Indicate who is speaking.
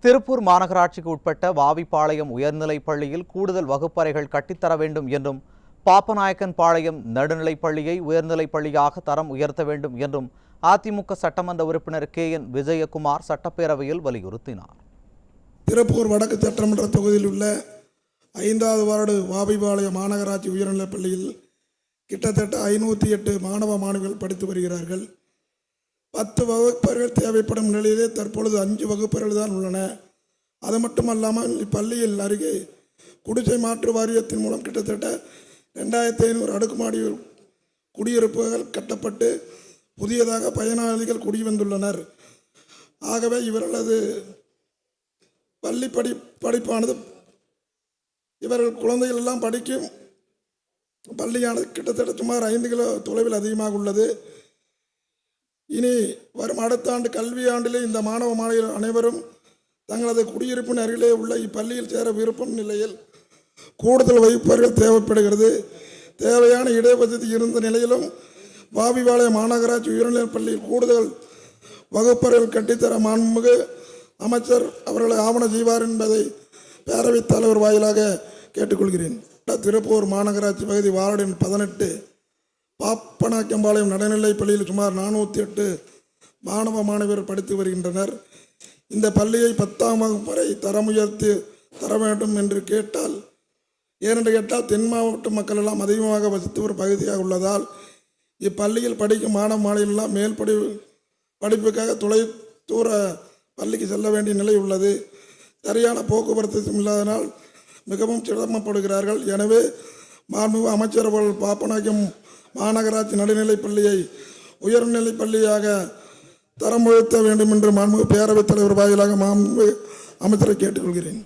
Speaker 1: திருப்பூர் மாநகராட்சிக்கு உட்பட்ட வாவிப்பாளையம் உயர்நிலைப் பள்ளியில் கூடுதல் வகுப்பறைகள் கட்டித்தர வேண்டும் என்றும், பாப்பநாயக்கன் பாளையம் நடுநிலைப் பள்ளியை உயர்நிலைப் பள்ளியாக தரம் உயர்த்த வேண்டும் என்றும் அதிமுக சட்டமன்ற உறுப்பினர் KN விஜயகுமார் சட்டப்பேரவையில் வலியுறுத்தினார்.
Speaker 2: திருப்பூர் வடக்கு சட்டமன்ற தொகுதியில் உள்ள 5வது வார்டு வாவிப்பாளையம் மாநகராட்சி உயர்நிலைப் பள்ளியில் கிட்டத்தட்ட 508 மாணவ மாணவிகள் படித்து வருகிறார்கள். 10 வகுப்பறைகள் தேவைப்படும் நிலையிலே தற்பொழுது 5 வகுப்பறைகள் தான் உள்ளன. அது மட்டுமல்லாமல் இப்பள்ளியில் அருகே குடிசை மாற்று வாரியத்தின் மூலம் கிட்டத்தட்ட 2500 அடுக்குமாடி குடியிருப்புகள் கட்டப்பட்டு புதியதாக பயனாளிகள் குடிவந்துள்ளனர். ஆகவே இவர்களது பள்ளி படிப்பானது இவர்கள் குழந்தைகள் எல்லாம் படிக்கும் பள்ளியானது கிட்டத்தட்ட சுமார் 5 கிலோ தொலைவில் அதிகமாக உள்ளது. இனி வரும் அடுத்த ஆண்டு கல்வியாண்டிலே இந்த மாணவ மாணவியர் அனைவரும் தங்களது குடியிருப்பின் அருகிலே உள்ள இப்பள்ளியில் சேர விருப்பம் நிலையில் கூடுதல் வகுப்பறைகள் தேவைப்படுகிறது. தேவையான இடவசதி இருந்த நிலையிலும் வாவிப்பாளையம் மாநகராட்சி உயர்நிலைப் பள்ளியில் கூடுதல் வகுப்பறைகள் கட்டித்தர மாண்புமிகு அமைச்சர் அவர்களை ஆவண செய்வார் என்பதை பேரவைத் தலைவர் வாயிலாக கேட்டுக்கொள்கிறேன். திருப்பூர் மாநகராட்சி பகுதி வார்டு 18 பாப்பநாயக்கம்பாளையம் நடுநிலைப் பள்ளியில் சுமார் 408 மாணவ மாணவியர் படித்து வருகின்றனர். இந்த பள்ளியை 10ஆம் வகுப்பு வரை தரம் உயர்த்தி தர வேண்டும் என்று ஏனென்று கேட்டால் தென் மாவட்ட மக்கள் எல்லாம் அதிகமாக வசித்து ஒரு பகுதியாக உள்ளதால் இப்பள்ளியில் படிக்கும் மாணவ மாணவியெல்லாம் மேல் படிப்புக்காக தூர பள்ளிக்கு செல்ல வேண்டிய நிலை உள்ளது. சரியான போக்குவரத்து இல்லாதனால் மிகவும் சிரமப்படுகிறார்கள். எனவே மாண்புமிகு அமைச்சர் அவர்கள் பாப்பநாயக்கம் மாநகராட்சி நடுநிலைப் பள்ளியை உயர்நிலைப் பள்ளியாக தரம் உயர்த்த வேண்டும் என்று மாண்புமிகு பேரவைத் தலைவர் வாயிலாக மாண்புமிகு அமைச்சரை கேட்டுக்கொள்கிறேன்.